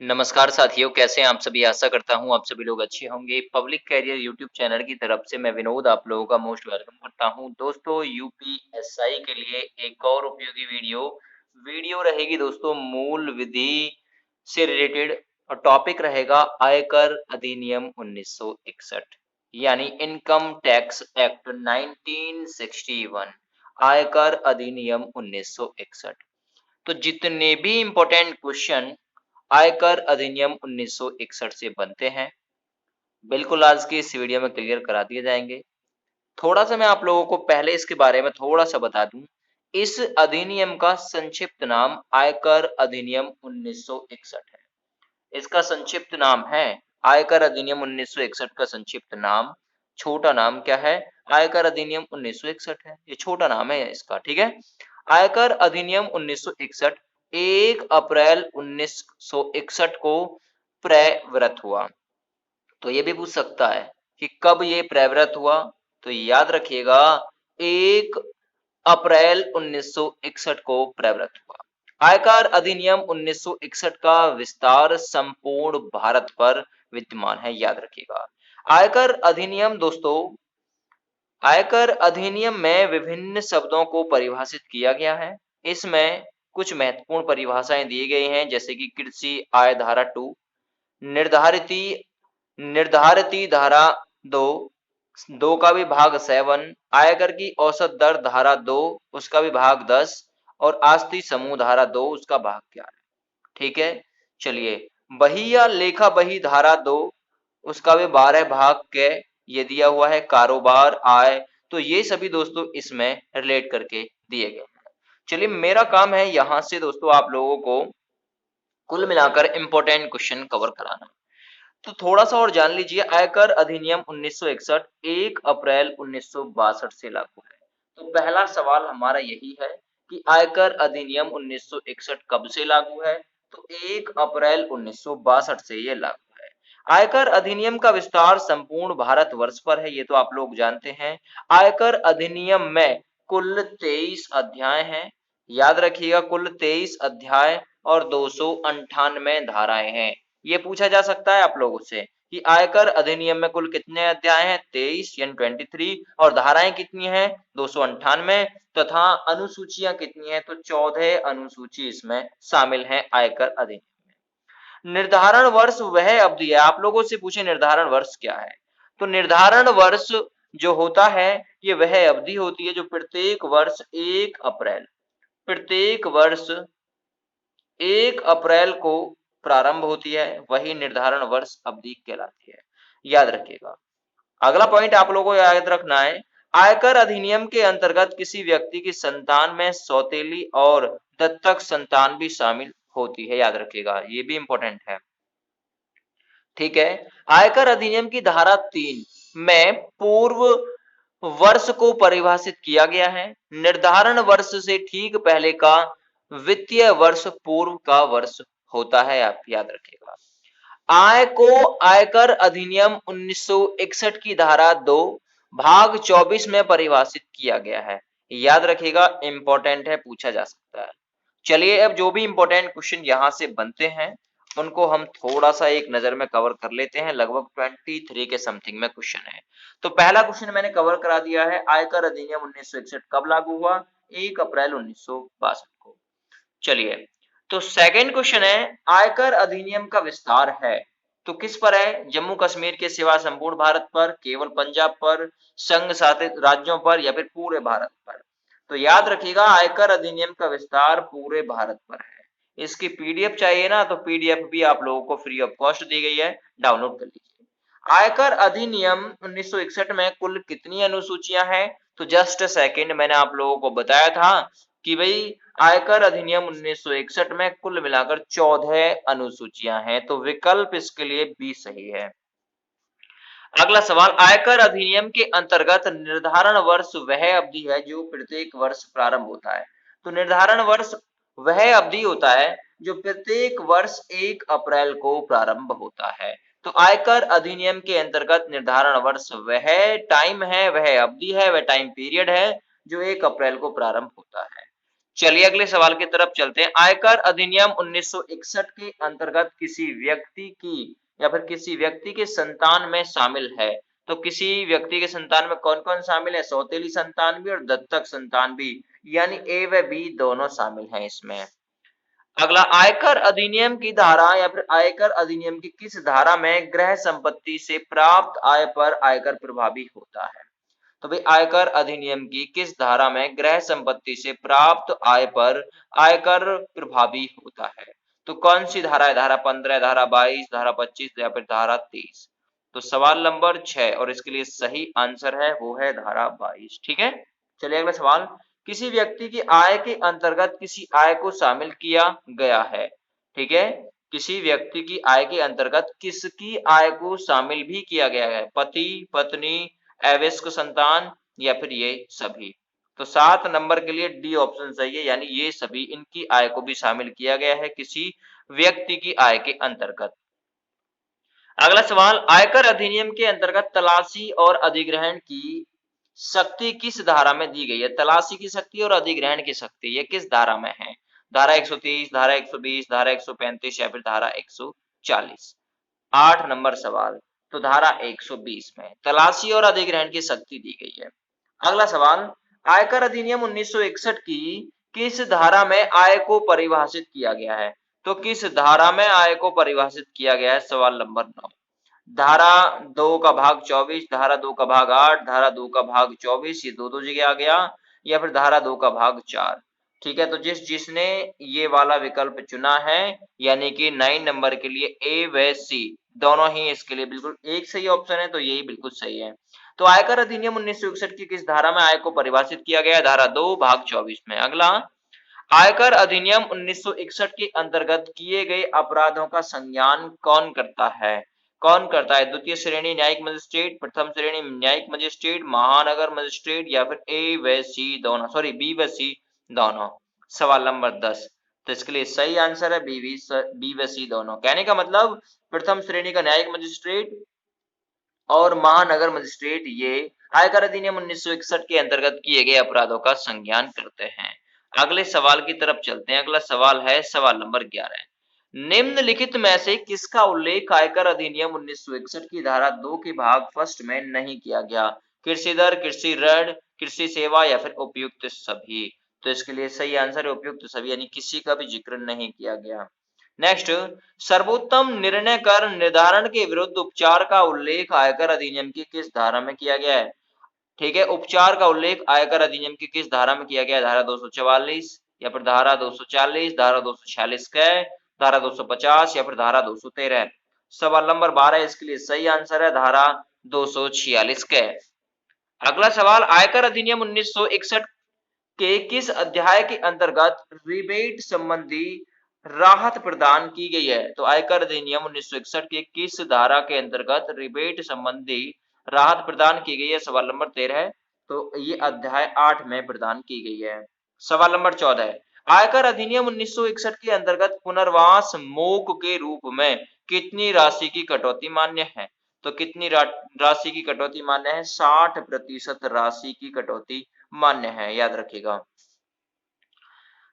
नमस्कार साथियों, कैसे हैं आप सभी? आशा करता हूँ आप सभी लोग अच्छे होंगे। पब्लिक कैरियर यूट्यूब चैनल की तरफ से मैं विनोद आप लोगों का मोस्ट वेलकम करता हूँ। दोस्तों यूपीएसआई के लिए एक और उपयोगी वीडियो रहेगी दोस्तों, मूल विधि से रिलेटेड। और टॉपिक रहेगा आयकर अधिनियम 1961 यानी इनकम टैक्स एक्ट 1961, आयकर अधिनियम 1961। तो जितने भी इंपॉर्टेंट क्वेश्चन आयकर अधिनियम 1961 से बनते हैं, बिल्कुल आज की इस वीडियो में क्लियर करा दिए जाएंगे। थोड़ा सा मैं आप लोगों को पहले इसके बारे में थोड़ा सा बता दूं। इस अधिनियम का संक्षिप्त नाम आयकर अधिनियम 1961 है। इसका संक्षिप्त नाम है आयकर अधिनियम 1961 का संक्षिप्त नाम, छोटा नाम क्या है? आयकर अधिनियम 1961 है। ये छोटा नाम है इसका, ठीक है। आयकर अधिनियम 1961 1 अप्रैल 1961 को प्रवृत्त हुआ। तो ये भी पूछ सकता है कि कब ये प्रवृत्त हुआ, तो याद रखिएगा 1 अप्रैल 1961 को प्रवृत्त हुआ। आयकर अधिनियम 1961 का विस्तार संपूर्ण भारत पर विद्यमान है, याद रखिएगा। आयकर अधिनियम दोस्तों, आयकर अधिनियम में विभिन्न शब्दों को परिभाषित किया गया है। इसमें कुछ महत्वपूर्ण परिभाषाएं दी गई हैं, जैसे कि कृषि आय धारा 2, निर्धारित निर्धारित धारा 2, 2 का भी भाग 7, आयकर की औसत दर धारा 2 उसका भी भाग 10 और आस्ती समूह धारा 2 उसका भाग 11। ठीक है, चलिए। बही या लेखा बही धारा 2 उसका भी 12 भाग के ये दिया हुआ है। कारोबार आय, तो ये सभी दोस्तों इसमें रिलेट करके दिए गए हैं। चलिए, मेरा काम है यहां से दोस्तों आप लोगों को कुल मिलाकर इंपॉर्टेंट क्वेश्चन कवर कराना। तो थोड़ा सा और जान लीजिए, आयकर अधिनियम 1961 1 अप्रैल 1962 से लागू है। तो पहला सवाल हमारा यही है कि आयकर अधिनियम 1961 कब से लागू है? तो 1 अप्रैल 1962 से ये लागू है। आयकर अधिनियम का विस्तार संपूर्ण भारत वर्ष पर है, ये तो आप लोग जानते हैं। आयकर अधिनियम में कुल 23 अध्याय हैं, याद रखिएगा, कुल 23 अध्याय और 298 धाराएं हैं। ये पूछा जा सकता है आप लोगों से कि आयकर अधिनियम में कुल कितने अध्याय हैं? 23 यानी 23, और धाराएं कितनी हैं? 298, तथा अनुसूचियां कितनी हैं? तो 14 अनुसूची इसमें शामिल हैं आयकर अधिनियम में। निर्धारण वर्ष वह अवधि है, आप लोगों से पूछे निर्धारण वर्ष क्या है, तो निर्धारण वर्ष जो होता है ये वह अवधि होती है जो प्रत्येक वर्ष 1 अप्रैल को प्रारंभ होती है, वही निर्धारण वर्ष अवधि कहलाती है, याद रखिएगा। अगला पॉइंट आप लोगों को याद रखना है, आयकर अधिनियम के अंतर्गत किसी व्यक्ति की संतान में सौतेली और दत्तक संतान भी शामिल होती है, याद रखिएगा, ये भी इंपॉर्टेंट है। ठीक है, आयकर अधिनियम की धारा 3 में पूर्व वर्ष को परिभाषित किया गया है। निर्धारण वर्ष से ठीक पहले का वित्तीय वर्ष पूर्व का वर्ष होता है, आप याद रखिएगा। आय को आयकर अधिनियम 1961 की धारा 2 भाग 24 में परिभाषित किया गया है, याद रखिएगा, इंपॉर्टेंट है, पूछा जा सकता है। चलिए, अब जो भी इंपॉर्टेंट क्वेश्चन यहां से बनते हैं उनको हम थोड़ा सा एक नजर में कवर कर लेते हैं। लगभग 23 के समथिंग में क्वेश्चन है। तो पहला क्वेश्चन मैंने कवर करा दिया है, आयकर अधिनियम 1961 कब लागू हुआ? 1 अप्रैल 1962 को। चलिए, तो सेकंड क्वेश्चन है, आयकर अधिनियम का विस्तार है तो किस पर है? जम्मू कश्मीर के सिवा संपूर्ण भारत पर, केवल पंजाब पर, संघ शासित राज्यों पर, या फिर पूरे भारत पर? तो याद रखिएगा, आयकर अधिनियम का विस्तार पूरे भारत पर है। इसकी पीडीएफ चाहिए ना, तो पीडीएफ भी आप लोगों को फ्री ऑफ कॉस्ट दी गई है, डाउनलोड कर लीजिए। आयकर अधिनियम 1961 में कुल कितनी अनुसूचियां हैं? तो जस्ट सेकंड, मैंने आप लोगों को बताया था कि भाई आयकर अधिनियम 1961 में कुल मिलाकर 14 अनुसूचियां हैं, तो विकल्प इसके लिए बी सही है। अगला सवाल, आयकर अधिनियम के अंतर्गत निर्धारण वर्ष वह अवधि है जो प्रत्येक वर्ष प्रारंभ होता है। तो निर्धारण वर्ष वह अवधि होता है जो प्रत्येक वर्ष 1 अप्रैल को प्रारंभ होता है। तो आयकर अधिनियम के अंतर्गत निर्धारण वर्ष वह टाइम है, वह अवधि है, वह टाइम पीरियड है जो 1 अप्रैल को प्रारंभ होता है। चलिए अगले सवाल की तरफ चलते हैं। आयकर अधिनियम 1961 के अंतर्गत किसी व्यक्ति की या फिर किसी व्यक्ति के संतान में शामिल है। तो किसी व्यक्ति के संतान में कौन-कौन शामिल है? सौतेली संतान भी और दत्तक संतान भी, यानी ए व बी दोनों शामिल हैं इसमें। अगला, आयकर अधिनियम की धारा या फिर आयकर अधिनियम की किस धारा में गृह संपत्ति से प्राप्त आय पर आयकर प्रभावी होता है? तो भाई आयकर अधिनियम की किस धारा में गृह संपत्ति से प्राप्त आय पर आयकर प्रभावी होता है? तो कौन सी धारा है? धारा 15, धारा 22, धारा 25 या फिर धारा 30? तो सवाल नंबर 6 और इसके लिए सही आंसर है वो है धारा 22। ठीक है, चलिए अगला सवाल। किसी व्यक्ति की आय के अंतर्गत किसी आय को शामिल किया गया है। ठीक है, किसी व्यक्ति की आय के अंतर्गत किसकी आय को शामिल भी किया गया है? पति, पत्नी, अवयस्क संतान या फिर ये सभी? तो 7 नंबर के लिए डी ऑप्शन सही है, यानी ये सभी, इनकी आय को भी शामिल किया गया है किसी व्यक्ति की आय के अंतर्गत। अगला सवाल, आयकर अधिनियम के अंतर्गत तलाशी और अधिग्रहण की शक्ति किस धारा में दी गई है? तलाशी की शक्ति और अधिग्रहण की शक्ति ये किस धारा में है? धारा 130, धारा 120, धारा 135 या फिर धारा 140? 8 नंबर सवाल, तो धारा 120 में तलाशी और अधिग्रहण की शक्ति दी गई है। अगला सवाल, आयकर अधिनियम 1961 की किस धारा में आय को परिभाषित किया गया है? तो किस धारा में आय को परिभाषित किया गया है? सवाल नंबर 9। धारा 2 का भाग 24, धारा 2 का भाग 8, धारा 2 का भाग 24, ये दो जगह आ गया, या फिर धारा 2 का भाग 4? ठीक है, तो जिसने ये वाला विकल्प चुना है, यानी कि 9 नंबर के लिए ए व सी दोनों ही इसके लिए बिल्कुल एक सही ऑप्शन है, तो यही बिल्कुल सही है। तो आयकर अधिनियम 1961 की किस धारा में आय को परिभाषित किया गया है? धारा 2 भाग 24 में। अगला, आयकर अधिनियम 1961 के अंतर्गत किए गए अपराधों का संज्ञान कौन करता है? कौन करता है? द्वितीय श्रेणी न्यायिक मजिस्ट्रेट, प्रथम श्रेणी न्यायिक मजिस्ट्रेट, महानगर मजिस्ट्रेट या फिर ए व सी दोनों, सॉरी बी व सी दोनों? सवाल नंबर 10। तो इसके लिए सही आंसर है बी व सी दोनों। कहने का मतलब प्रथम श्रेणी का न्यायिक मजिस्ट्रेट और महानगर मजिस्ट्रेट ये आयकर अधिनियम 1961 के अंतर्गत किए गए अपराधों का संज्ञान करते हैं। अगले सवाल की तरफ चलते हैं। अगला सवाल है सवाल नंबर 11। निम्नलिखित में से किसका उल्लेख आयकर अधिनियम 1961 की धारा 2 के भाग फर्स्ट में नहीं किया गया? कृषि दर, कृषि ऋण, कृषि सेवा या फिर उपयुक्त सभी? तो इसके लिए सही आंसर है उपयुक्त सभी, यानी किसी का भी जिक्र नहीं किया गया। नेक्स्ट, सर्वोत्तम निर्णय कर निर्धारण के विरुद्ध उपचार का उल्लेख आयकर अधिनियम की किस धारा में किया गया है? ठीक है, उपचार का उल्लेख आयकर अधिनियम की किस धारा में किया गया है? धारा 244 या फिर धारा 240, धारा 246 क, धारा 250 या फिर धारा 213? सवाल नंबर 12 इसके लिए सही आंसर है धारा 246 क। अगला सवाल, आयकर अधिनियम 1961 के किस अध्याय के अंतर्गत रिबेट संबंधी राहत प्रदान की गई है? तो आयकर अधिनियम 1961 के किस धारा के अंतर्गत रिबेट संबंधी राहत प्रदान की गई है? सवाल नंबर 13। तो ये अध्याय 8 में प्रदान की गई है। सवाल नंबर 14, आयकर अधिनियम 1961 के अंतर्गत पुनर्वास मोक के रूप में कितनी राशि की कटौती मान्य है? तो कितनी राशि की कटौती मान्य है? 60% राशि की कटौती मान्य है, याद रखिएगा।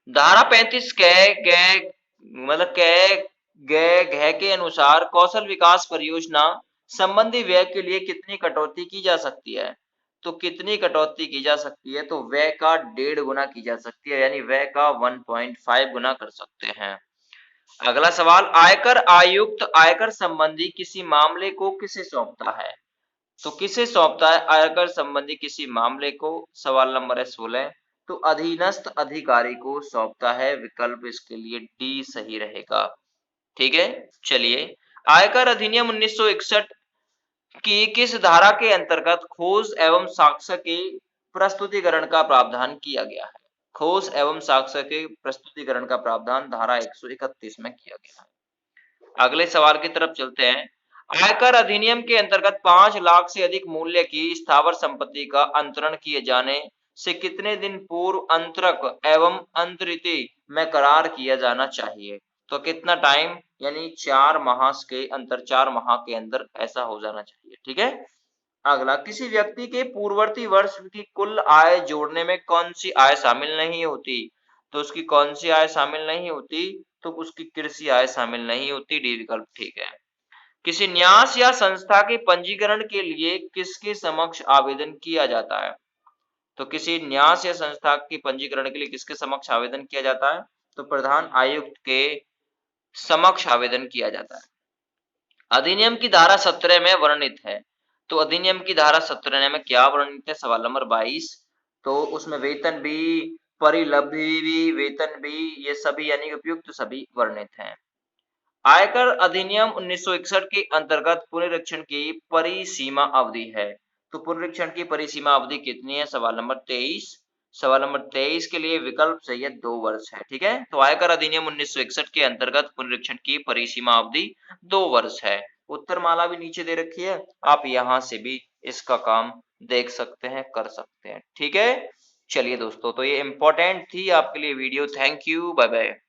धारा 35 के अनुसार कौशल विकास परियोजना संबंधी व्यय के लिए कितनी कटौती की जा सकती है? तो कितनी कटौती की जा सकती है? तो व्यय का 1.5 गुना की जा सकती है, यानी व्यय का 1.5 गुना कर सकते हैं। अगला सवाल, आयकर आयुक्त आयकर संबंधी किसी मामले को किसे सौंपता है? तो किसे सौंपता है आयकर संबंधी किसी मामले को? सवाल नंबर है 16। तो अधीनस्थ अधिकारी को सौंपता है, विकल्प इसके लिए डी सही रहेगा। ठीक है, चलिए, आयकर अधिनियम 1961 की किस धारा के अंतर्गत खोज एवं साक्ष्य के प्रस्तुतिकरण का प्रावधान किया गया है? खोज एवं साक्ष्य के प्रस्तुतिकरण का प्रावधान धारा 131 में किया गया है। अगले सवाल की तरफ चलते हैं। आयकर अधिनियम के अंतर्गत 5 लाख से अधिक मूल्य की स्थावर संपत्ति का अंतरण किए जाने से कितने दिन पूर्व अंतरक एवं अंतरित में करार किया जाना चाहिए? तो कितना टाइम, यानी 4 माह के अंतर, 4 माह के अंदर ऐसा हो जाना चाहिए। ठीक है, अगला, किसी व्यक्ति के पूर्ववर्ती वर्ष की कुल आय जोड़ने में कौन सी आय शामिल नहीं होती? तो उसकी कौन सी आय शामिल नहीं होती? तो उसकी कृषि आय शामिल नहीं होती। डी विकल्प ठीक है। किसी न्यास या संस्था के पंजीकरण के लिए किसके समक्ष आवेदन किया जाता है? तो किसी न्यास या संस्था के पंजीकरण के लिए किसके समक्ष आवेदन किया जाता है? तो प्रधान आयुक्त के समक्ष आवेदन किया जाता है। अधिनियम की धारा 17 में वर्णित है। तो अधिनियम की धारा 17 में क्या वर्णित है? सवाल नंबर 22। तो उसमें वेतन भी, परिलब्धि भी, वेतन भी, ये सभी यानी उपयुक्त सभी वर्णित हैं। आयकर अधिनियम 1961 के अंतर्गत पुनरीक्षण की परिसीमा अवधि है। तो पुनरीक्षण की परिसीमा अवधि कितनी है? सवाल नंबर 23। सवाल नंबर 23 के लिए विकल्प सही है, 2 वर्ष है। ठीक है, तो आयकर अधिनियम 1961 के अंतर्गत पुनरीक्षण की परिसीमा अवधि 2 वर्ष है। उत्तरमाला भी नीचे दे रखी है, आप यहां से भी इसका काम देख सकते हैं, कर सकते हैं। ठीक है, चलिए दोस्तों, तो ये इंपॉर्टेंट थी आपके लिए video. Thank you, bye bye.